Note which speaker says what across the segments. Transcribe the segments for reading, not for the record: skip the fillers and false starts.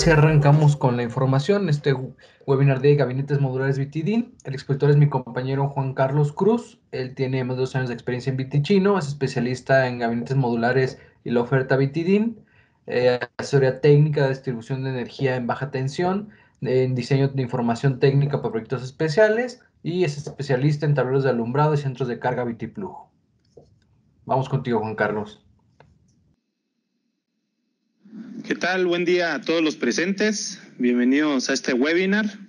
Speaker 1: si arrancamos con la información. Webinar de Gabinetes Modulares BTD. El expositor es mi compañero Juan Carlos Cruz. Él tiene más de 2 años de experiencia en BT Chino, es especialista en gabinetes modulares y la oferta BTD, asesoría técnica de distribución de energía en baja tensión, en diseño de información técnica para proyectos especiales y es especialista en tableros de alumbrado y centros de carga BT Plug. Vamos contigo, Juan Carlos.
Speaker 2: ¿Qué tal? Buen día a todos los presentes. Bienvenidos a este webinar.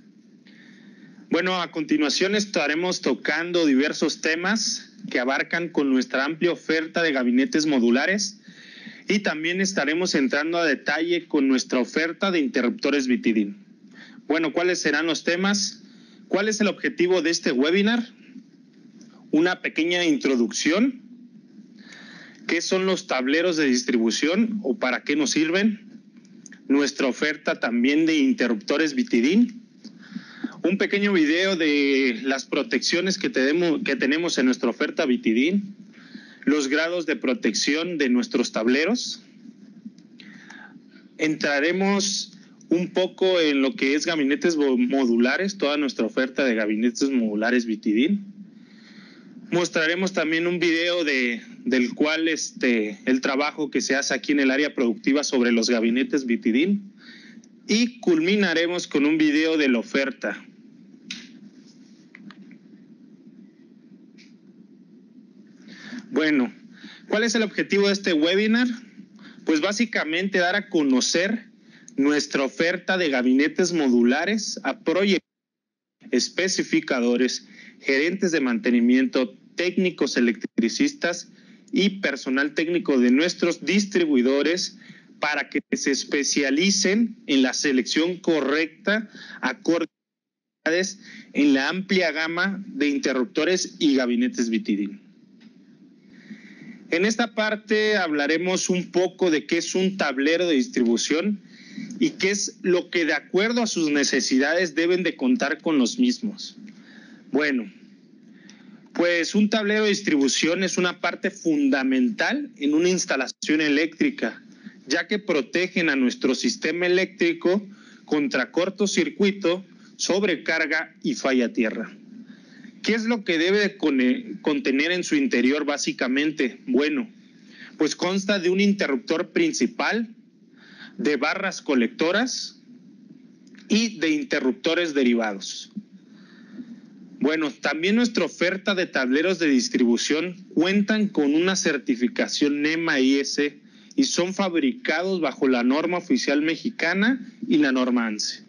Speaker 2: Bueno, a continuación estaremos tocando diversos temas que abarcan con nuestra amplia oferta de gabinetes modulares y también estaremos entrando a detalle con nuestra oferta de interruptores BTD. Bueno, ¿cuáles serán los temas? ¿Cuál es el objetivo de este webinar? Una pequeña introducción. ¿Qué son los tableros de distribución o para qué nos sirven? Nuestra oferta también de interruptores BTD. Un pequeño video de las protecciones que tenemos en nuestra oferta BTD. Los grados de protección de nuestros tableros. Entraremos un poco en lo que es gabinetes modulares, toda nuestra oferta de gabinetes modulares BTD. Mostraremos también un video del cual el trabajo que se hace aquí en el área productiva sobre los gabinetes BTD y culminaremos con un video de la oferta. Bueno, ¿cuál es el objetivo de este webinar? Pues básicamente dar a conocer nuestra oferta de gabinetes modulares a proyectos, especificadores, gerentes de mantenimiento, técnicos electricistas y personal técnico de nuestros distribuidores para que se especialicen en la selección correcta acorde en la amplia gama de interruptores y gabinetes BTD. En esta parte hablaremos un poco de qué es un tablero de distribución y qué es lo que de acuerdo a sus necesidades deben de contar con los mismos. Bueno, pues un tablero de distribución es una parte fundamental en una instalación eléctrica, ya que protegen a nuestro sistema eléctrico contra cortocircuito, sobrecarga y falla tierra. ¿Qué es lo que debe contener en su interior básicamente? Bueno, pues consta de un interruptor principal, de barras colectoras y de interruptores derivados. Bueno, también nuestra oferta de tableros de distribución cuentan con una certificación NEMA-IS y son fabricados bajo la norma oficial mexicana y la norma ANSI.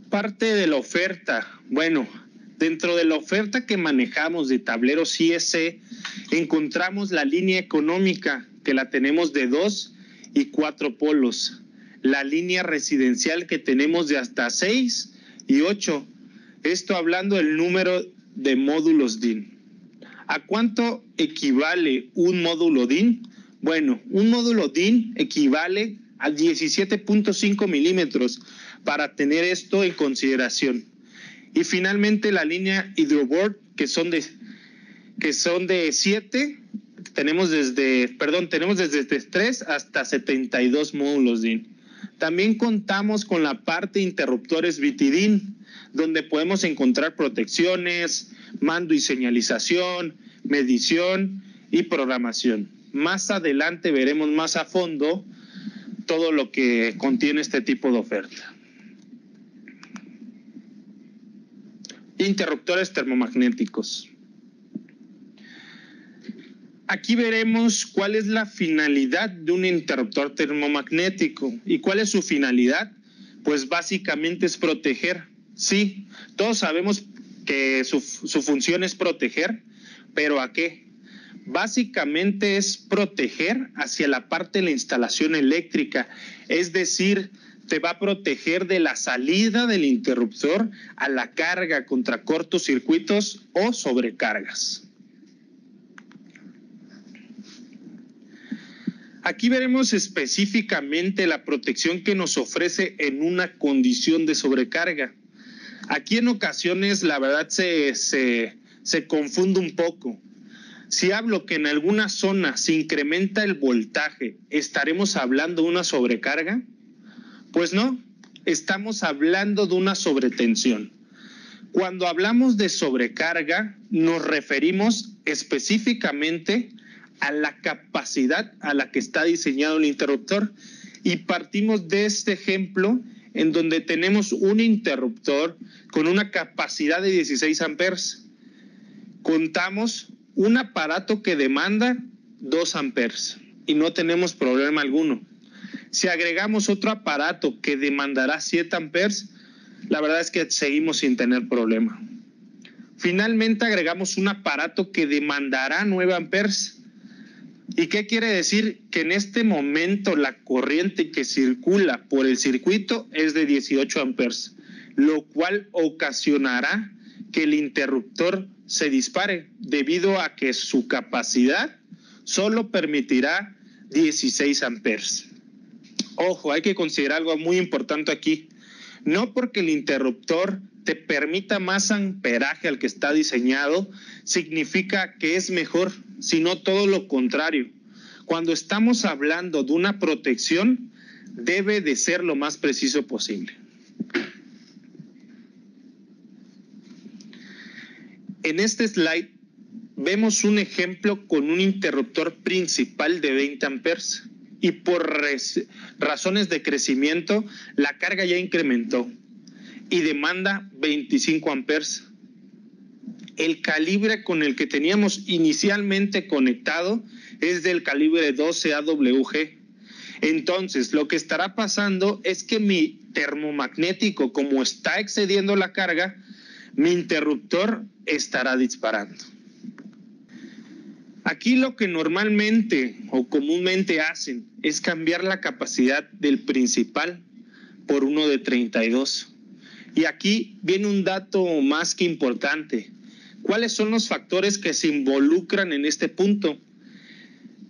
Speaker 2: Parte de la oferta. Bueno, dentro de la oferta que manejamos de tableros IS, encontramos la línea económica, que la tenemos de 2 y 4 polos. La línea residencial que tenemos de hasta 6 y 8. Esto hablando del número de módulos DIN. ¿A cuánto equivale un módulo DIN? Bueno, un módulo DIN equivale a 17.5 milímetros para tener esto en consideración. Y finalmente la línea Hydroboard, que son de 7, tenemos desde 3 hasta 72 módulos DIN. También contamos con la parte interruptores BTD, donde podemos encontrar protecciones, mando y señalización, medición y programación. Más adelante veremos más a fondo todo lo que contiene este tipo de oferta. Interruptores termomagnéticos. Aquí veremos cuál es la finalidad de un interruptor termomagnético. ¿Y cuál es su finalidad? Pues básicamente es proteger. Sí, todos sabemos que su función es proteger, pero ¿a qué? Básicamente es proteger hacia la parte de la instalación eléctrica, es decir, te va a proteger de la salida del interruptor a la carga contra cortocircuitos o sobrecargas. Aquí veremos específicamente la protección que nos ofrece en una condición de sobrecarga. Aquí en ocasiones la verdad se confunde un poco. Si hablo que en alguna zona se incrementa el voltaje, ¿estaremos hablando de una sobrecarga? Pues no, estamos hablando de una sobretensión. Cuando hablamos de sobrecarga, nos referimos específicamente a la capacidad a la que está diseñado el interruptor, y partimos de este ejemplo en donde tenemos un interruptor con una capacidad de 16 amperes. Contamos un aparato que demanda 2 amperes y no tenemos problema alguno. Si agregamos otro aparato que demandará 7 amperes, la verdad es que seguimos sin tener problema. Finalmente agregamos un aparato que demandará 9 amperes. ¿Y qué quiere decir? Que en este momento la corriente que circula por el circuito es de 18 amperes, lo cual ocasionará que el interruptor se dispare debido a que su capacidad solo permitirá 16 amperes. Ojo, hay que considerar algo muy importante aquí. No porque el interruptor te permita más amperaje al que está diseñado, significa que es mejor, sino todo lo contrario. Cuando estamos hablando de una protección, debe de ser lo más preciso posible. En este slide vemos un ejemplo con un interruptor principal de 20 amperes y por razones de crecimiento la carga ya incrementó y demanda 25 amperes. El calibre con el que teníamos inicialmente conectado es del calibre 12 AWG. Entonces, lo que estará pasando es que mi termomagnético, como está excediendo la carga, mi interruptor estará disparando. Aquí lo que normalmente o comúnmente hacen es cambiar la capacidad del principal por uno de 32. Y aquí viene un dato más que importante. ¿Cuáles son los factores que se involucran en este punto?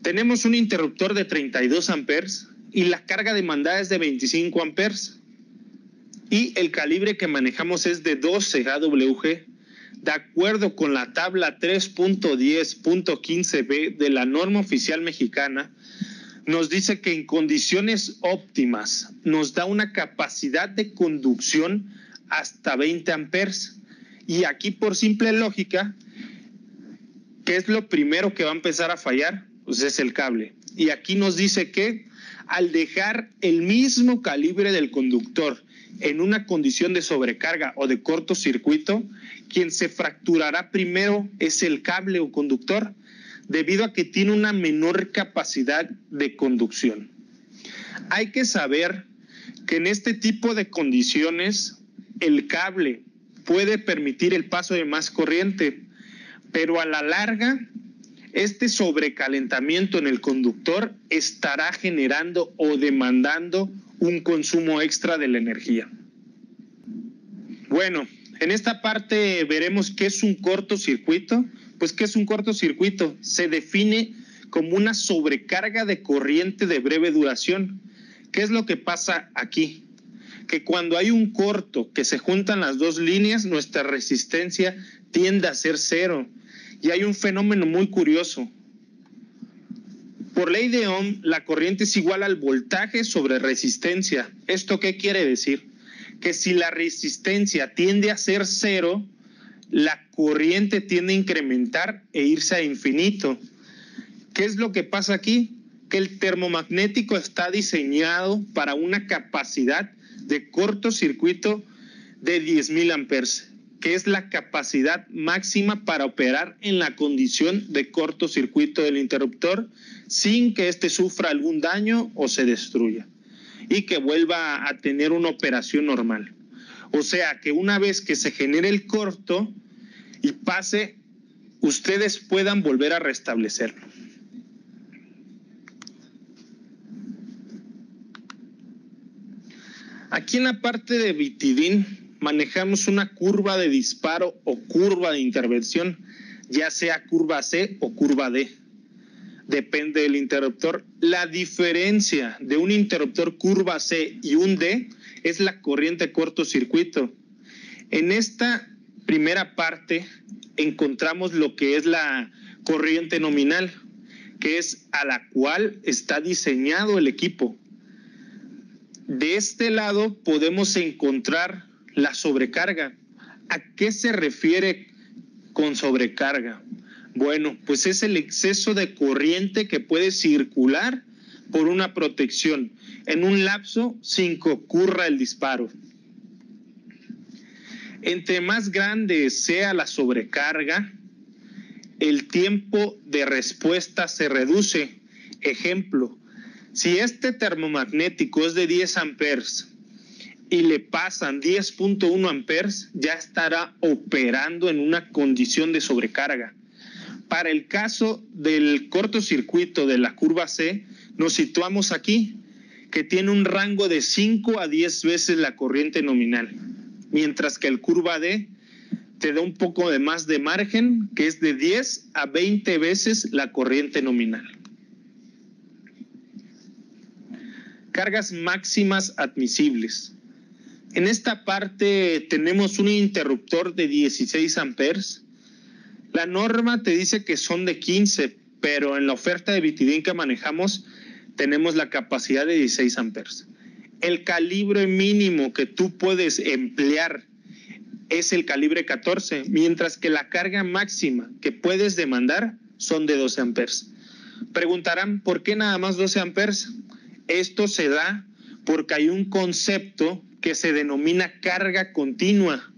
Speaker 2: Tenemos un interruptor de 32 amperes y la carga demandada es de 25 amperes. Y el calibre que manejamos es de 12 AWG. De acuerdo con la tabla 3.10.15b de la norma oficial mexicana, nos dice que en condiciones óptimas nos da una capacidad de conducción hasta 20 amperes. Y aquí, por simple lógica, ¿qué es lo primero que va a empezar a fallar? Pues es el cable. Y aquí nos dice que al dejar el mismo calibre del conductor en una condición de sobrecarga o de cortocircuito, quien se fracturará primero es el cable o conductor, debido a que tiene una menor capacidad de conducción. Hay que saber que en este tipo de condiciones el cable puede permitir el paso de más corriente, pero a la larga este sobrecalentamiento en el conductor estará generando o demandando un consumo extra de la energía. Bueno, en esta parte veremos qué es un cortocircuito. Pues, ¿qué es un cortocircuito? Se define como una sobrecarga de corriente de breve duración. ¿Qué es lo que pasa aquí? Que cuando hay un corto, que se juntan las dos líneas, nuestra resistencia tiende a ser cero. Y hay un fenómeno muy curioso. Por ley de Ohm, la corriente es igual al voltaje sobre resistencia. ¿Esto qué quiere decir? Que si la resistencia tiende a ser cero, la corriente tiende a incrementar e irse a infinito. ¿Qué es lo que pasa aquí? Que el termomagnético está diseñado para una capacidad de cortocircuito de 10.000 amperes, que es la capacidad máxima para operar en la condición de cortocircuito del interruptor sin que éste sufra algún daño o se destruya y que vuelva a tener una operación normal. O sea, que una vez que se genere el corto y pase, ustedes puedan volver a restablecerlo. Aquí en la parte de Vitidin manejamos una curva de disparo o curva de intervención, ya sea curva C o curva D. Depende del interruptor. La diferencia de un interruptor curva C y un D es la corriente cortocircuito. En esta primera parte encontramos lo que es la corriente nominal, que es a la cual está diseñado el equipo. De este lado podemos encontrar la sobrecarga. ¿A qué se refiere con sobrecarga? Bueno, pues es el exceso de corriente que puede circular por una protección en un lapso sin que ocurra el disparo. Entre más grande sea la sobrecarga, el tiempo de respuesta se reduce. Ejemplo, si este termomagnético es de 10 amperes y le pasan 10.1 amperes, ya estará operando en una condición de sobrecarga. Para el caso del cortocircuito de la curva C, nos situamos aquí, que tiene un rango de 5 a 10 veces la corriente nominal, mientras que el curva D te da un poco de más de margen, que es de 10 a 20 veces la corriente nominal. Cargas máximas admisibles. En esta parte tenemos un interruptor de 16 amperes. La norma te dice que son de 15, pero en la oferta de Vitidin que manejamos tenemos la capacidad de 16 amperes. El calibre mínimo que tú puedes emplear es el calibre 14, mientras que la carga máxima que puedes demandar son de 12 amperes. Preguntarán, ¿por qué nada más 12 amperes? Esto se da porque hay un concepto que se denomina carga continua.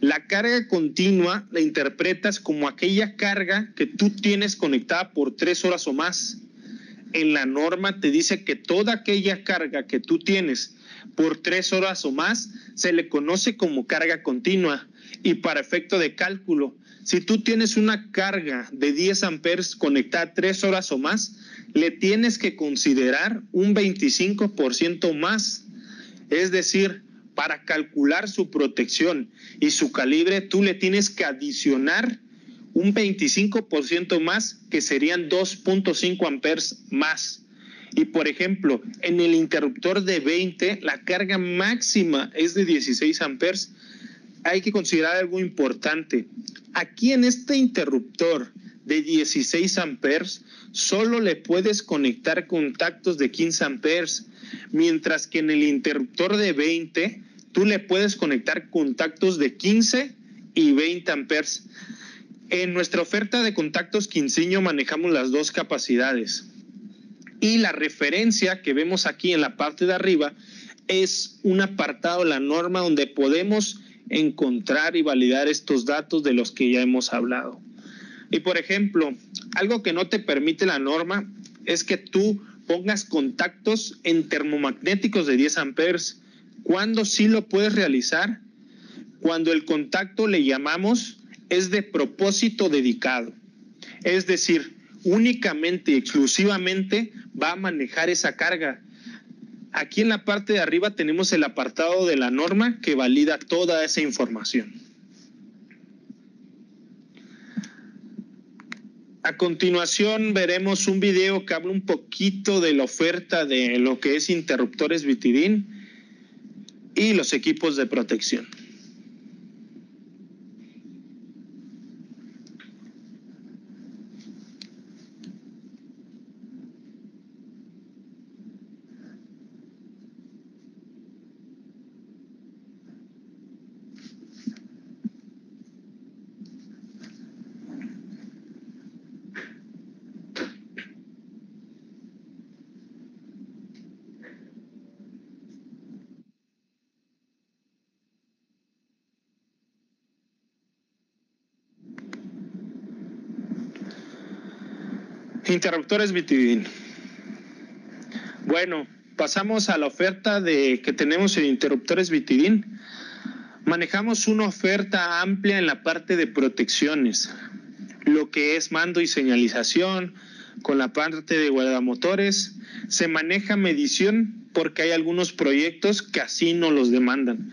Speaker 2: La carga continua la interpretas como aquella carga que tú tienes conectada por 3 horas o más. En la norma te dice que toda aquella carga que tú tienes por 3 horas o más se le conoce como carga continua. Y para efecto de cálculo, si tú tienes una carga de 10 amperes conectada 3 horas o más, le tienes que considerar un 25% más. Es decir, para calcular su protección y su calibre, tú le tienes que adicionar un 25% más, que serían 2.5 amperes más. Y por ejemplo, en el interruptor de 20, la carga máxima es de 16 amperes. Hay que considerar algo importante. Aquí en este interruptor de 16 amperes, solo le puedes conectar contactos de 15 amperes, mientras que en el interruptor de 20, tú le puedes conectar contactos de 15 y 20 amperes. En nuestra oferta de contactos quinceño manejamos las dos capacidades. Y la referencia que vemos aquí en la parte de arriba es un apartado de la norma donde podemos encontrar y validar estos datos de los que ya hemos hablado. Y por ejemplo, algo que no te permite la norma es que tú pongas contactos en termomagnéticos de 10 amperes. ¿Cuándo sí lo puedes realizar? Cuando el contacto le llamamos es de propósito dedicado. Es decir, únicamente y exclusivamente va a manejar esa carga. Aquí en la parte de arriba tenemos el apartado de la norma que valida toda esa información. A continuación veremos un video que habla un poquito de la oferta de lo que es interruptores Vitidin y los equipos de protección. Interruptores Vitidin. Bueno, pasamos a la oferta que tenemos en interruptores Vitidin. Manejamos una oferta amplia en la parte de protecciones, lo que es mando y señalización, con la parte de guardamotores. Se maneja medición porque hay algunos proyectos que así nos los demandan.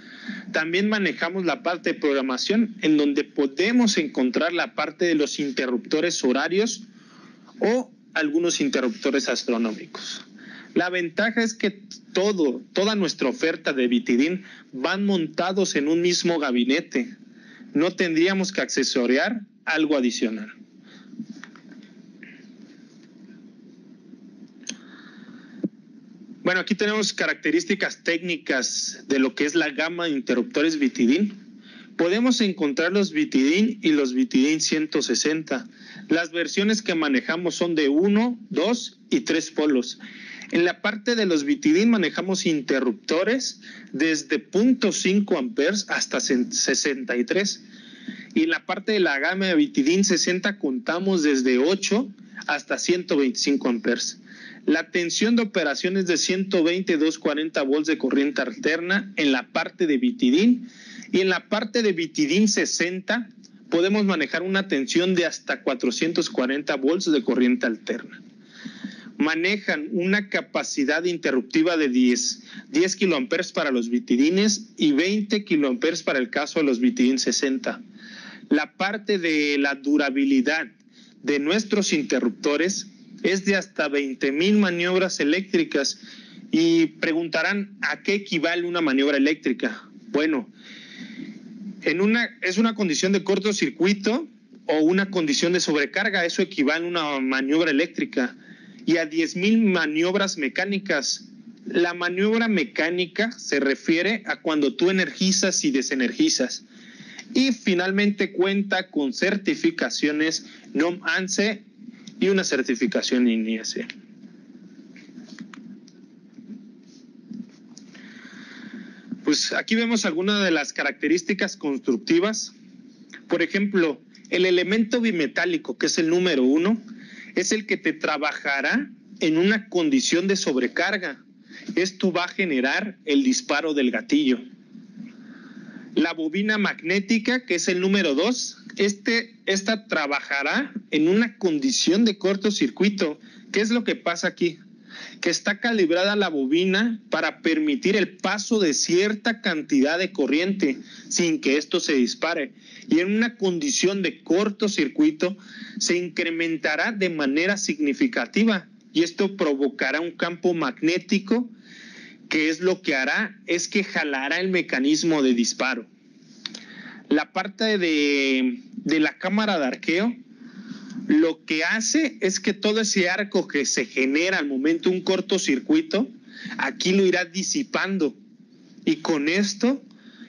Speaker 2: También manejamos la parte de programación, en donde podemos encontrar la parte de los interruptores horarios o algunos interruptores astronómicos. La ventaja es que toda nuestra oferta de Vitidin van montados en un mismo gabinete. No tendríamos que accesoriar algo adicional. Bueno, aquí tenemos características técnicas de lo que es la gama de interruptores Vitidin. Podemos encontrar los Vitidin y los Vitidin 160. Las versiones que manejamos son de 1, 2 y 3 polos. En la parte de los Vitidin manejamos interruptores desde 0.5 amperes hasta 63. Y en la parte de la gama de Vitidin 60 contamos desde 8 hasta 125 amperes. La tensión de operación es de 120 240 volts de corriente alterna en la parte de Vitidin, y en la parte de Vitidin 60 podemos manejar una tensión de hasta 440 volts de corriente alterna. Manejan una capacidad interruptiva de 10 kiloamperes para los Vitidines y 20 kiloamperes para el caso de los Vitidin 60. La parte de la durabilidad de nuestros interruptores es de hasta 20,000 maniobras eléctricas. Y preguntarán, ¿a qué equivale una maniobra eléctrica? Bueno, es una condición de cortocircuito o una condición de sobrecarga. Eso equivale a una maniobra eléctrica. Y a 10,000 maniobras mecánicas. La maniobra mecánica se refiere a cuando tú energizas y desenergizas. Y finalmente cuenta con certificaciones NOM ANSI y una certificación INISE. Pues aquí vemos algunas de las características constructivas. Por ejemplo, el elemento bimetálico, que es el número 1, es el que te trabajará en una condición de sobrecarga. Esto va a generar el disparo del gatillo. La bobina magnética, que es el número 2, esta trabajará en una condición de cortocircuito. ¿Qué es lo que pasa aquí? Que está calibrada la bobina para permitir el paso de cierta cantidad de corriente sin que esto se dispare. Y en una condición de cortocircuito se incrementará de manera significativa y esto provocará un campo magnético que es lo que hará es que jalará el mecanismo de disparo. La parte de la cámara de arqueo lo que hace es que todo ese arco que se genera al momento de un cortocircuito, aquí lo irá disipando y con esto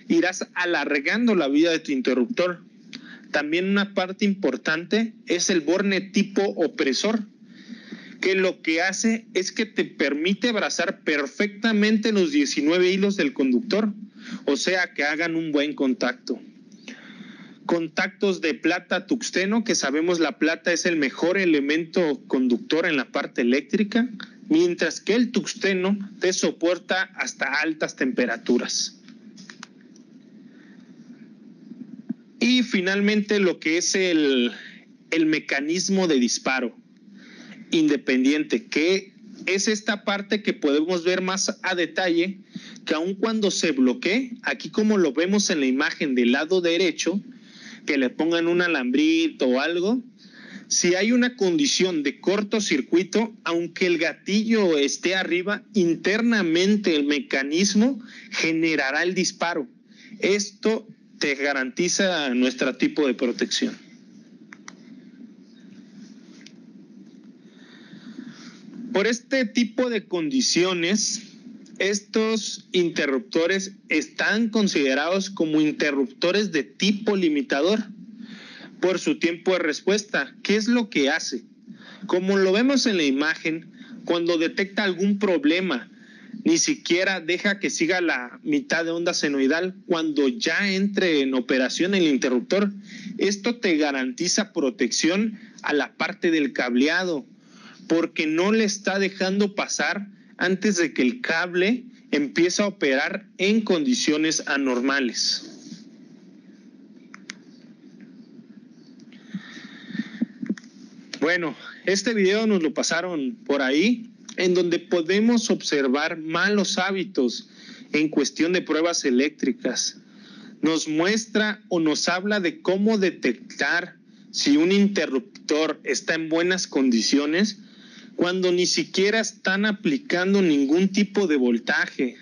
Speaker 2: irás alargando la vida de tu interruptor. También una parte importante es el borne tipo opresor, que lo que hace es que te permite abrazar perfectamente los 19 hilos del conductor, o sea que hagan un buen contacto. Contactos de plata tuxteno, que sabemos la plata es el mejor elemento conductor en la parte eléctrica, mientras que el tuxteno te soporta hasta altas temperaturas. Y finalmente lo que es el mecanismo de disparo independiente, que es esta parte que podemos ver más a detalle, que aun cuando se bloquee, aquí como lo vemos en la imagen del lado derecho, que le pongan un alambrito o algo, si hay una condición de cortocircuito, aunque el gatillo esté arriba, internamente el mecanismo generará el disparo. Esto te garantiza nuestro tipo de protección. Por este tipo de condiciones, estos interruptores están considerados como interruptores de tipo limitador por su tiempo de respuesta. ¿Qué es lo que hace? Como lo vemos en la imagen, cuando detecta algún problema, ni siquiera deja que siga la mitad de onda senoidal cuando ya entre en operación el interruptor. Esto te garantiza protección a la parte del cableado, porque no le está dejando pasar antes de que el cable empiece a operar en condiciones anormales. Bueno, este video nos lo pasaron por ahí, en donde podemos observar malos hábitos en cuestión de pruebas eléctricas. Nos muestra o nos habla de cómo detectar si un interruptor está en buenas condiciones cuando ni siquiera están aplicando ningún tipo de voltaje,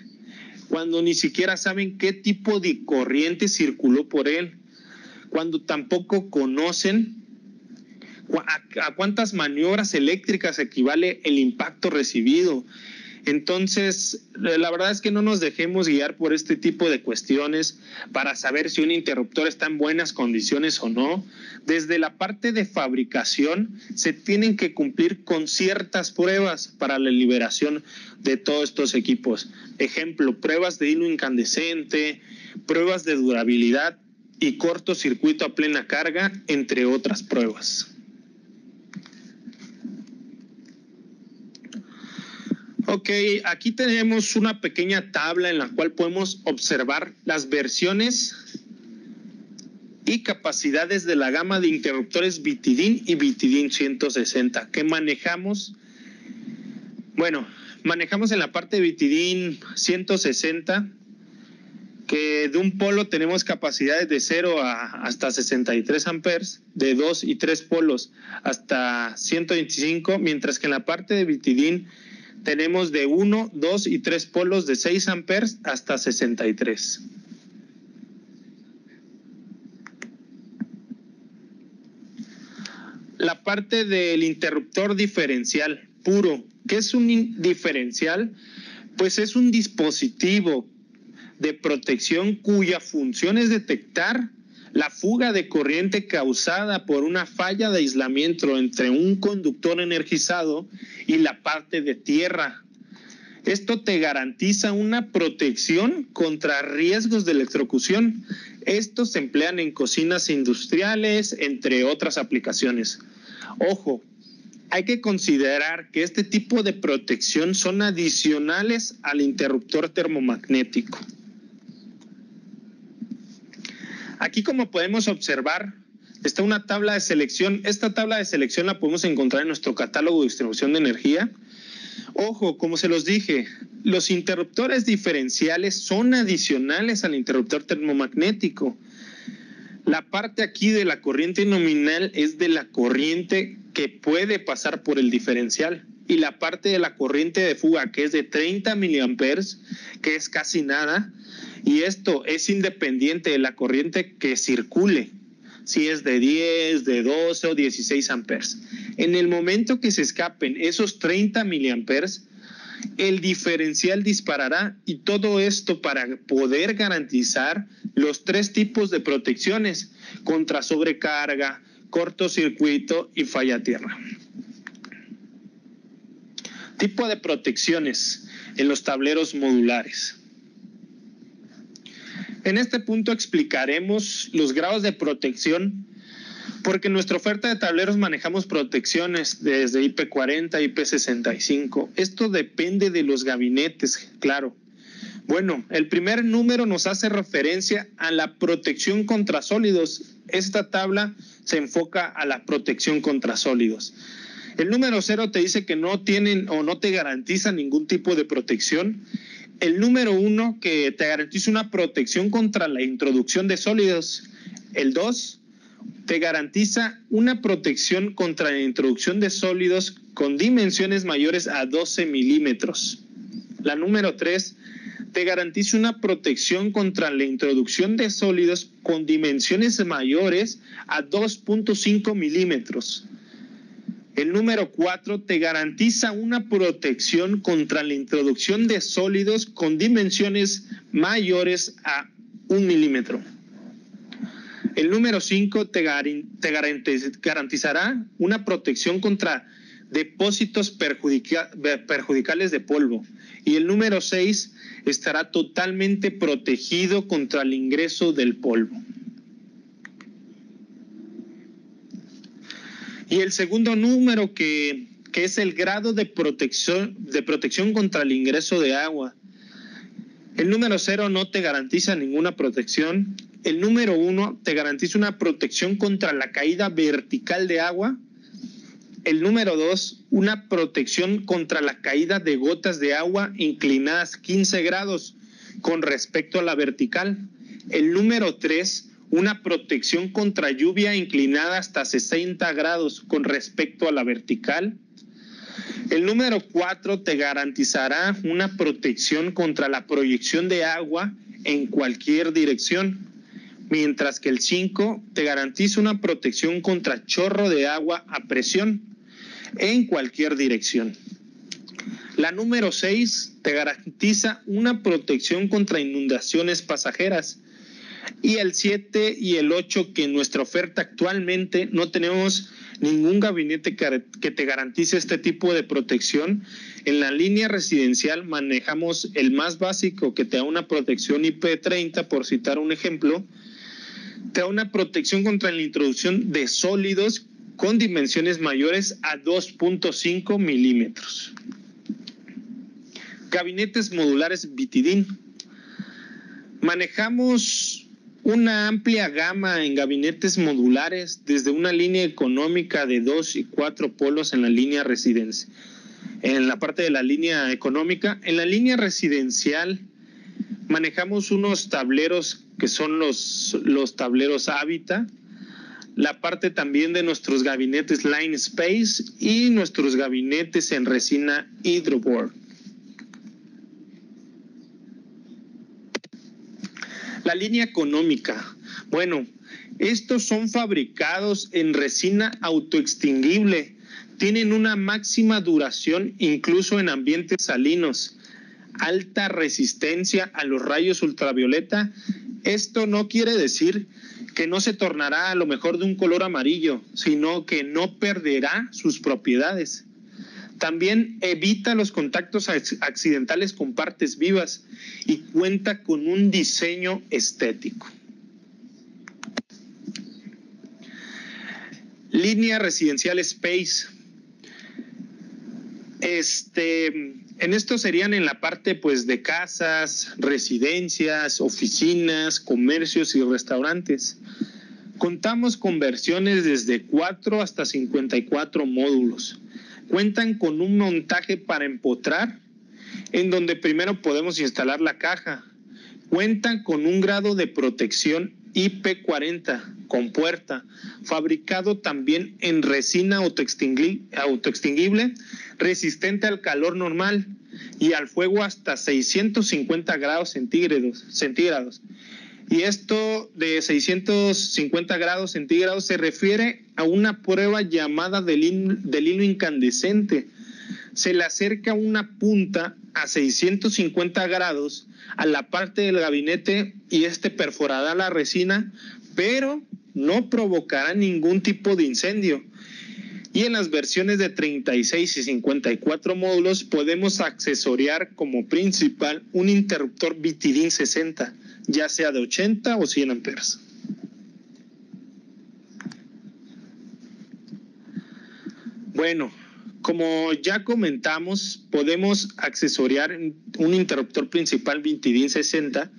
Speaker 2: cuando ni siquiera saben qué tipo de corriente circuló por él, cuando tampoco conocen a cuántas maniobras eléctricas equivale el impacto recibido. Entonces, la verdad es que no nos dejemos guiar por este tipo de cuestiones para saber si un interruptor está en buenas condiciones o no. Desde la parte de fabricación se tienen que cumplir con ciertas pruebas para la liberación de todos estos equipos. Ejemplo, pruebas de hilo incandescente, pruebas de durabilidad y cortocircuito a plena carga, entre otras pruebas. Ok, aquí tenemos una pequeña tabla en la cual podemos observar las versiones y capacidades de la gama de interruptores Vitidin y Vitidin 160 que manejamos. Bueno, manejamos en la parte de Vitidin 160 que de un polo tenemos capacidades de 0 hasta 63 amperes, de 2 y 3 polos hasta 125, mientras que en la parte de Vitidin tenemos de 1, 2 y 3 polos de 6 amperes hasta 63. La parte del interruptor diferencial puro. ¿Qué es un diferencial? Pues es un dispositivo de protección cuya función es detectar la fuga de corriente causada por una falla de aislamiento entre un conductor energizado y la parte de tierra. Esto te garantiza una protección contra riesgos de electrocución. Estos se emplean en cocinas industriales, entre otras aplicaciones. Ojo, hay que considerar que este tipo de protección son adicionales al interruptor termomagnético. Aquí, como podemos observar, está una tabla de selección. Esta tabla de selección la podemos encontrar en nuestro catálogo de distribución de energía. Ojo, como se los dije, los interruptores diferenciales son adicionales al interruptor termomagnético. La parte aquí de la corriente nominal es de la corriente que puede pasar por el diferencial. Y la parte de la corriente de fuga, que es de 30 miliamperes, que es casi nada, y esto es independiente de la corriente que circule, si es de 10, de 12 o 16 amperes. En el momento que se escapen esos 30 miliamperes, el diferencial disparará, y todo esto para poder garantizar los 3 tipos de protecciones: contra sobrecarga, cortocircuito y falla tierra. Tipo de protecciones en los tableros modulares. En este punto explicaremos los grados de protección, porque en nuestra oferta de tableros manejamos protecciones desde IP40 a IP65. Esto depende de los gabinetes, claro. Bueno, el primer número nos hace referencia a la protección contra sólidos. Esta tabla se enfoca a la protección contra sólidos. El número 0 te dice que no tienen o no te garantiza ningún tipo de protección. El número 1 que te garantiza una protección contra la introducción de sólidos. El 2 te garantiza una protección contra la introducción de sólidos con dimensiones mayores a 12 milímetros. La número 3 te garantiza una protección contra la introducción de sólidos con dimensiones mayores a 2.5 milímetros. El número 4 te garantiza una protección contra la introducción de sólidos con dimensiones mayores a 1 milímetro. El número 5 te garantizará una protección contra depósitos perjudiciales de polvo. Y el número 6 estará totalmente protegido contra el ingreso del polvo. Y el segundo número que es el grado de protección contra el ingreso de agua. El número 0 no te garantiza ninguna protección. El número 1 te garantiza una protección contra la caída vertical de agua. El número 2, una protección contra la caída de gotas de agua inclinadas 15 grados con respecto a la vertical. El número 3, una protección contra lluvia inclinada hasta 60 grados con respecto a la vertical. El número 4 te garantizará una protección contra la proyección de agua en cualquier dirección, mientras que el 5 te garantiza una protección contra chorro de agua a presión en cualquier dirección. La número 6 te garantiza una protección contra inundaciones pasajeras. Y el 7 y el 8, que en nuestra oferta actualmente no tenemos ningún gabinete que te garantice este tipo de protección. En la línea residencial manejamos el más básico, que te da una protección IP30, por citar un ejemplo. Te da una protección contra la introducción de sólidos con dimensiones mayores a 2.5 milímetros. Gabinetes modulares Vitidin. Manejamos una amplia gama en gabinetes modulares, desde una línea económica de 2 y 4 polos en la línea residencial. En la parte de la línea económica, en la línea residencial manejamos unos tableros que son los tableros Habita, la parte también de nuestros gabinetes Line Space y nuestros gabinetes en resina Hydroboard. La línea económica. Bueno, estos son fabricados en resina autoextinguible. Tienen una máxima duración incluso en ambientes salinos. Alta resistencia a los rayos ultravioleta. Esto no quiere decir que no se tornará a lo mejor de un color amarillo, sino que no perderá sus propiedades. También evita los contactos accidentales con partes vivas y cuenta con un diseño estético. Línea residencial Space. En esto serían en la parte pues de casas, residencias, oficinas, comercios y restaurantes. Contamos con versiones desde 4 hasta 54 módulos. Cuentan con un montaje para empotrar, en donde primero podemos instalar la caja. Cuentan con un grado de protección IP40 con puerta, fabricado también en resina autoextinguible, resistente al calor normal y al fuego hasta 650 grados centígrados. Y esto de 650 grados centígrados se refiere a una prueba llamada del hilo incandescente. Se le acerca una punta a 650 grados a la parte del gabinete y perforará la resina, pero no provocará ningún tipo de incendio. Y en las versiones de 36 y 54 módulos podemos accesoriar como principal un interruptor Vitidin 60, ya sea de 80 o 100 amperes. Bueno, como ya comentamos, podemos accesoriar un interruptor principal Vitidin 60.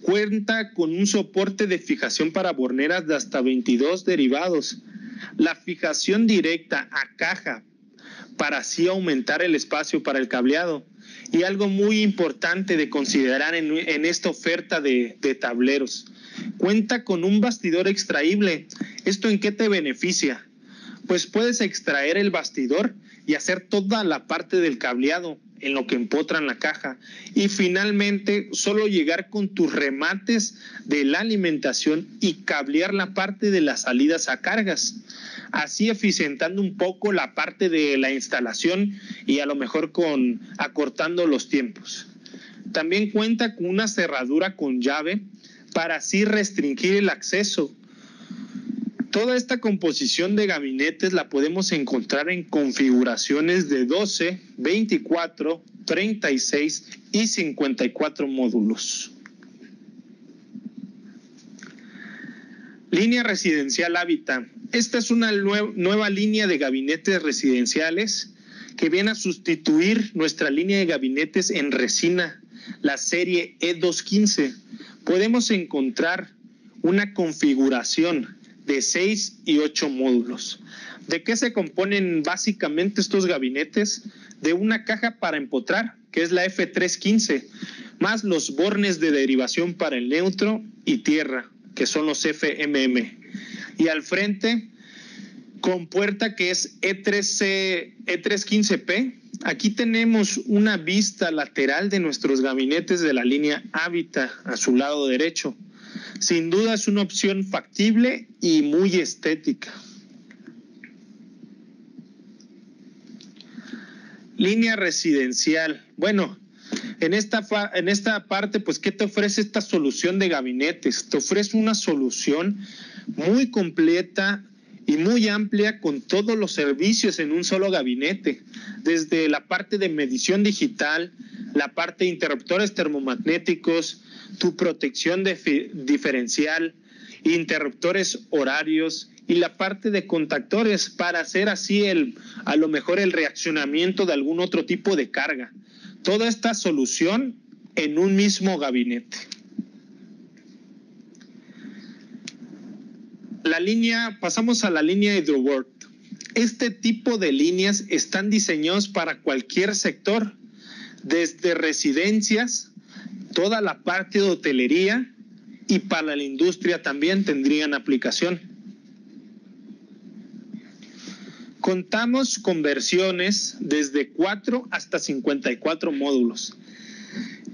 Speaker 2: Cuenta con un soporte de fijación para borneras de hasta 22 derivados. La fijación directa a caja para así aumentar el espacio para el cableado. Y algo muy importante de considerar en esta oferta de tableros. Cuenta con un bastidor extraíble. ¿Esto en qué te beneficia? Pues puedes extraer el bastidor y hacer toda la parte del cableado en lo que empotran la caja. Y finalmente, solo llegar con tus remates de la alimentación y cablear la parte de las salidas a cargas, así eficientando un poco la parte de la instalación y a lo mejor acortando los tiempos. También cuenta con una cerradura con llave para así restringir el acceso. Toda esta composición de gabinetes la podemos encontrar en configuraciones de 12, 24, 36 y 54 módulos. Línea residencial Habita. Esta es una nueva línea de gabinetes residenciales que viene a sustituir nuestra línea de gabinetes en resina, la serie E215. Podemos encontrar una configuración de 6 y 8 módulos. ¿De qué se componen básicamente estos gabinetes? De una caja para empotrar, que es la F315, más los bornes de derivación para el neutro y tierra, que son los FMM. Y al frente, con puerta que es E315P. Aquí tenemos una vista lateral de nuestros gabinetes de la línea Habita a su lado derecho. Sin duda es una opción factible y muy estética. Línea residencial. Bueno, en esta parte, pues, ¿qué te ofrece esta solución de gabinetes? Te ofrece una solución muy completa y muy amplia con todos los servicios en un solo gabinete, desde la parte de medición digital, la parte de interruptores termomagnéticos, tu protección diferencial, interruptores horarios y la parte de contactores para hacer así a lo mejor el reaccionamiento de algún otro tipo de carga. Toda esta solución en un mismo gabinete. Pasamos a la línea HydroWork. Este tipo de líneas están diseñados para cualquier sector, desde residencias, toda la parte de hotelería y para la industria también tendrían aplicación. Contamos con versiones desde 4 hasta 54 módulos.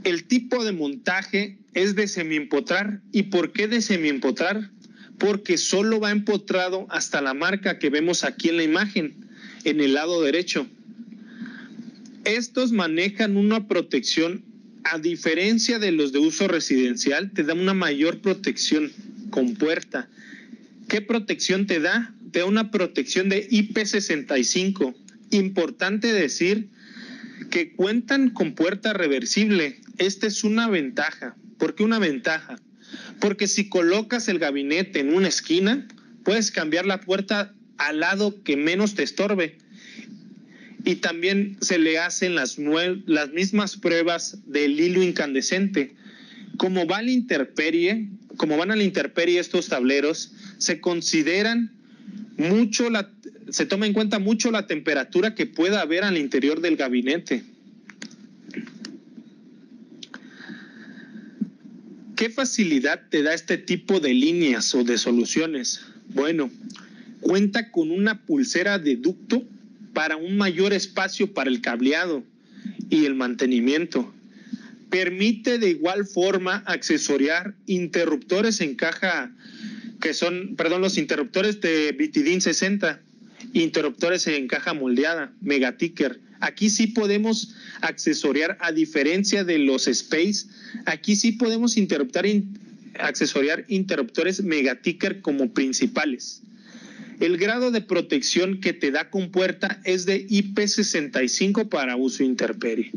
Speaker 2: El tipo de montaje es de semiempotrar. ¿Y por qué de semiempotrar? Porque solo va empotrado hasta la marca que vemos aquí en la imagen, en el lado derecho. Estos manejan una protección, a diferencia de los de uso residencial, te da una mayor protección con puerta. ¿Qué protección te da? Te da una protección de IP65. Importante decir que cuentan con puerta reversible. Esta es una ventaja. ¿Por qué una ventaja? Porque si colocas el gabinete en una esquina, puedes cambiar la puerta al lado que menos te estorbe. Y también se le hacen las mismas pruebas del hilo incandescente. Como van a la intemperie estos tableros, se toma en cuenta mucho la temperatura que pueda haber al interior del gabinete. ¿Qué facilidad te da este tipo de líneas o de soluciones? Bueno, cuenta con una pulsera de ducto para un mayor espacio para el cableado y el mantenimiento. Permite de igual forma accesoriar interruptores en caja, los interruptores de Vitidin 60, interruptores en caja moldeada, Megaticker. Aquí sí podemos accesoriar, a diferencia de los Space, aquí sí podemos accesoriar interruptores Megaticker como principales. El grado de protección que te da con puerta es de IP65 para uso intemperie.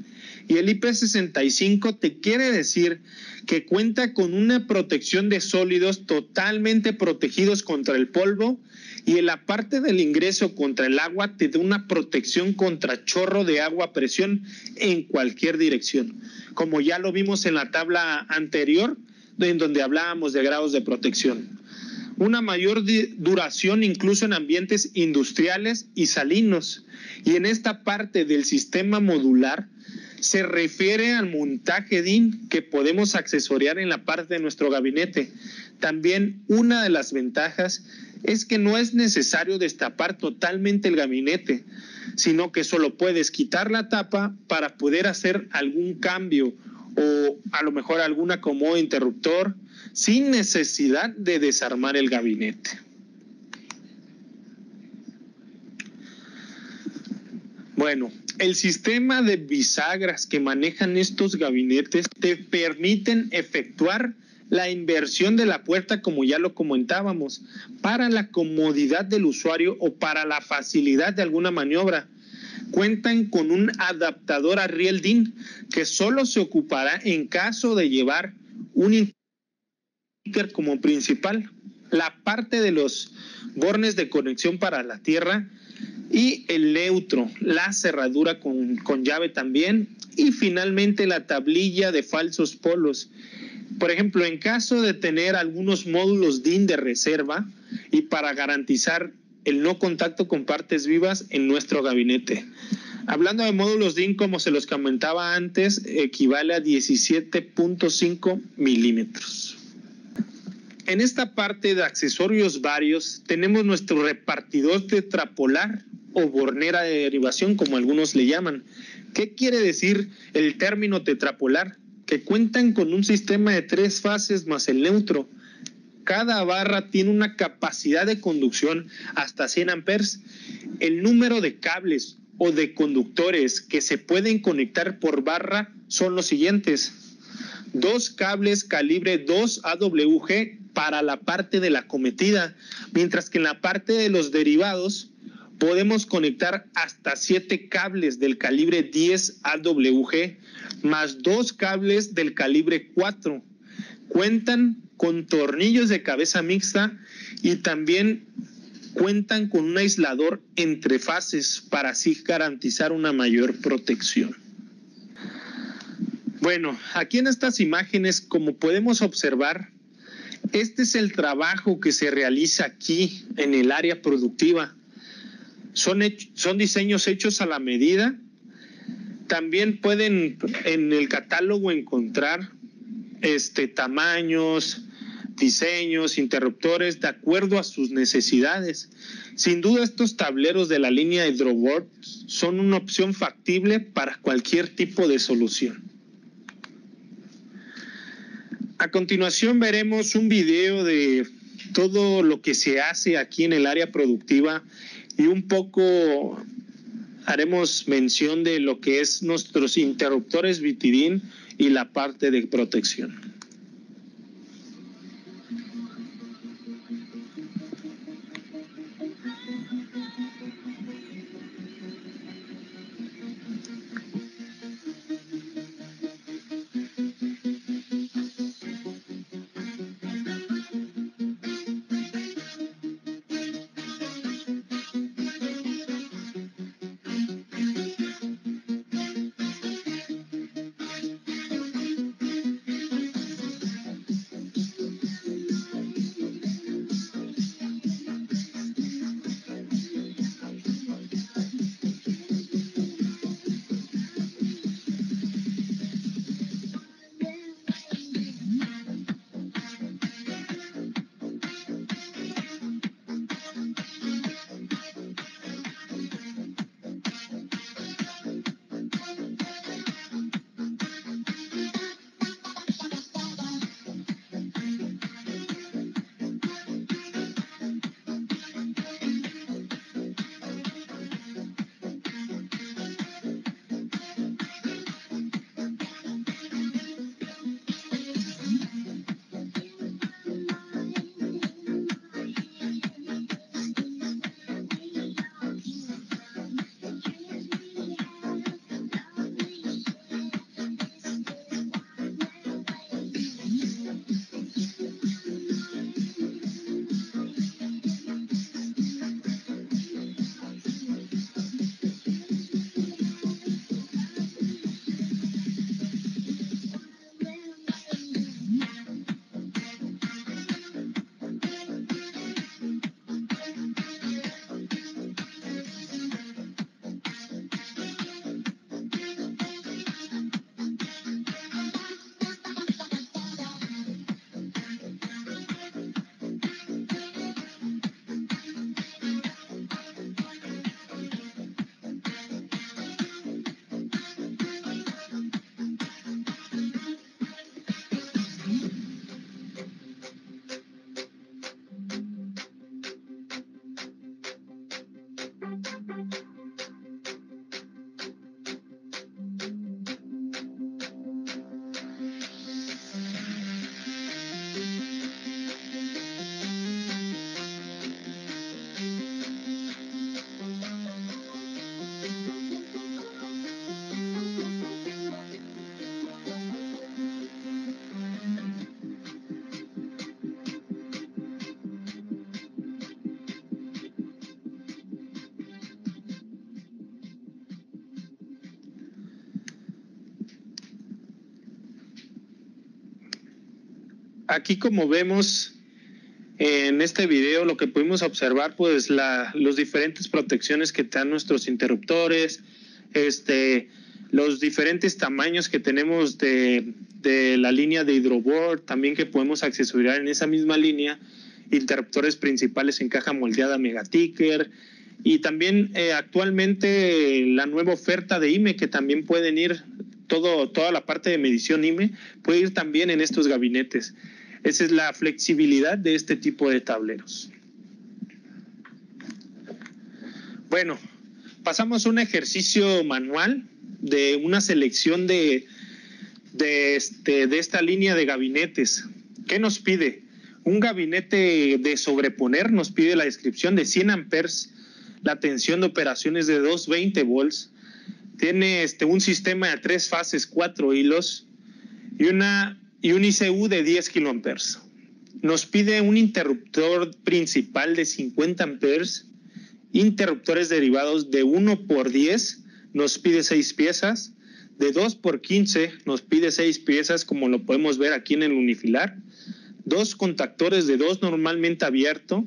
Speaker 2: Y el IP65 te quiere decir que cuenta con una protección de sólidos totalmente protegidos contra el polvo, y en la parte del ingreso contra el agua te da una protección contra chorro de agua a presión en cualquier dirección. Como ya lo vimos en la tabla anterior, en donde hablábamos de grados de protección. Una mayor duración incluso en ambientes industriales y salinos. Y en esta parte del sistema modular se refiere al montaje DIN que podemos accesoriar en la parte de nuestro gabinete. También una de las ventajas es que no es necesario destapar totalmente el gabinete, sino que solo puedes quitar la tapa para poder hacer algún cambio o a lo mejor algún acomodo interruptor sin necesidad de desarmar el gabinete. Bueno, el sistema de bisagras que manejan estos gabinetes te permiten efectuar la inversión de la puerta, como ya lo comentábamos, para la comodidad del usuario o para la facilidad de alguna maniobra. Cuentan con un adaptador a riel DIN que solo se ocupará en caso de llevar un indicator como principal, la parte de los bornes de conexión para la tierra y el neutro, la cerradura con llave también, y finalmente la tablilla de falsos polos. Por ejemplo, en caso de tener algunos módulos DIN de reserva y para garantizar el no contacto con partes vivas en nuestro gabinete. Hablando de módulos DIN, como se los comentaba antes, equivale a 17.5 milímetros. En esta parte de accesorios varios tenemos nuestro repartidor tetrapolar o bornera de derivación, como algunos le llaman. ¿Qué quiere decir el término tetrapolar? Que cuentan con un sistema de 3 fases más el neutro. Cada barra tiene una capacidad de conducción hasta 100 amperes. El número de cables o de conductores que se pueden conectar por barra son los siguientes: 2 cables calibre 2 AWG para la parte de la acometida, mientras que en la parte de los derivados podemos conectar hasta 7 cables del calibre 10 AWG más 2 cables del calibre 4. Cuentan con tornillos de cabeza mixta y también cuentan con un aislador entre fases para así garantizar una mayor protección. Bueno, aquí en estas imágenes, como podemos observar, este es el trabajo que se realiza aquí en el área productiva. Son diseños hechos a la medida. También pueden en el catálogo encontrar tamaños, diseños, interruptores de acuerdo a sus necesidades. Sin duda, estos tableros de la línea Hydroboard son una opción factible para cualquier tipo de solución. A continuación veremos un video de todo lo que se hace aquí en el área productiva y un poco haremos mención de lo que es nuestros interruptores Vitidin y la parte de protección. Aquí, como vemos en este video, lo que pudimos observar, pues los diferentes protecciones que dan nuestros interruptores, los diferentes tamaños que tenemos de la línea de Hydroboard, también que podemos accesoriar en esa misma línea, interruptores principales en caja moldeada Megaticker, y también actualmente la nueva oferta de IME, que también pueden ir, toda la parte de medición IME puede ir también en estos gabinetes. Esa es la flexibilidad de este tipo de tableros. Bueno, Pasamos a un ejercicio manual de una selección de esta línea de gabinetes. ¿Qué nos pide? Un gabinete de sobreponer, nos pide la descripción de 100 amperes, la tensión de operaciones de 220 volts, tiene un sistema de 3 fases, 4 hilos y un ICU de 10 kiloamperes. Nos pide un interruptor principal de 50 amperes, interruptores derivados de 1x10, nos pide 6 piezas, de 2x15 nos pide 6 piezas, como lo podemos ver aquí en el unifilar, 2 contactores de 2 normalmente abierto,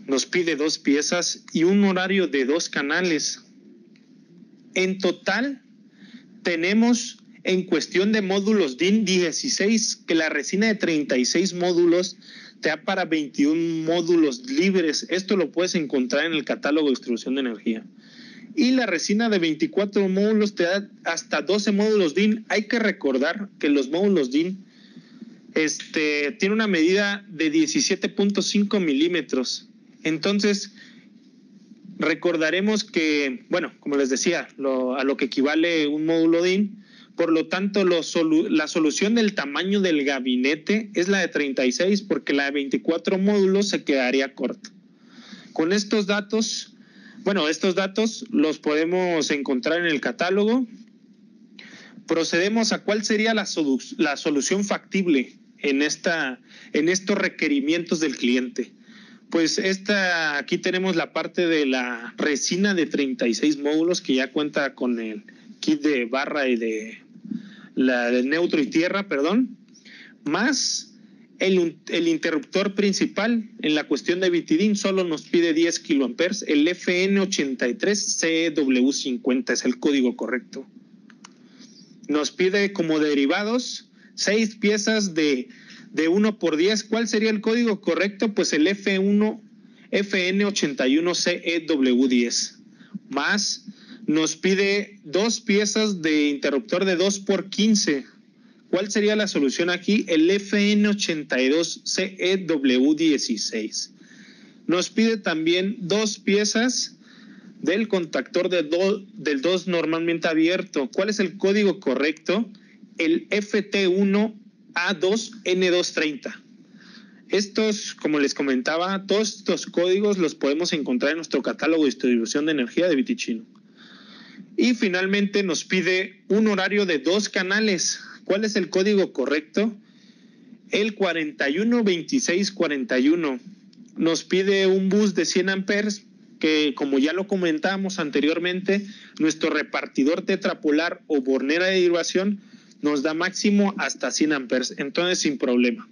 Speaker 2: nos pide 2 piezas y un horario de 2 canales. En total tenemos en cuestión de módulos DIN 16, que la resina de 36 módulos te da para 21 módulos libres. Esto lo puedes encontrar en el catálogo de distribución de energía. Y la resina de 24 módulos te da hasta 12 módulos DIN. Hay que recordar que los módulos DIN tiene una medida de 17.5 milímetros. Entonces, recordaremos que, bueno, como les decía, a lo que equivale un módulo DIN. Por lo tanto, la solución del tamaño del gabinete es la de 36, porque la de 24 módulos se quedaría corta. Con estos datos, estos datos los podemos encontrar en el catálogo. Procedemos a cuál sería la solución factible en estos requerimientos del cliente. Pues aquí tenemos la parte de la resina de 36 módulos, que ya cuenta con el kit de barra y de neutro y tierra, más el interruptor principal. En la cuestión de Vitidin solo nos pide 10 kiloamperes, el FN83CW50 es el código correcto. Nos pide como derivados 6 piezas de 1x10. ¿Cuál sería el código correcto? Pues el FN81CEW10. Más nos pide 2 piezas de interruptor de 2x15. ¿Cuál sería la solución aquí? El FN82CEW16. Nos pide también 2 piezas del contactor del 2 normalmente abierto. ¿Cuál es el código correcto? El FT1A2N230. Estos, como les comentaba, todos estos códigos los podemos encontrar en nuestro catálogo de distribución de energía de Viticino. Y finalmente nos pide un horario de 2 canales. ¿Cuál es el código correcto? El 412641. Nos pide un bus de 100 amperes, que como ya lo comentábamos anteriormente, nuestro repartidor tetrapolar o bornera de derivación nos da máximo hasta 100 amperes, entonces sin problema.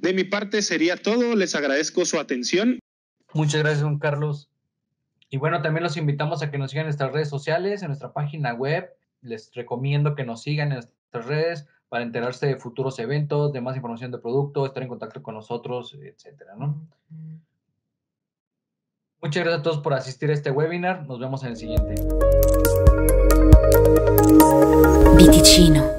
Speaker 2: De mi parte sería todo, les agradezco su atención.
Speaker 1: Muchas gracias, Juan Carlos. Y bueno, también los invitamos a que nos sigan en nuestras redes sociales, en nuestra página web. Les recomiendo que nos sigan en nuestras redes para enterarse de futuros eventos, de más información de producto, estar en contacto con nosotros, etcétera, ¿no? Muchas gracias a todos por asistir a este webinar. Nos vemos en el siguiente.
Speaker 3: Viticino.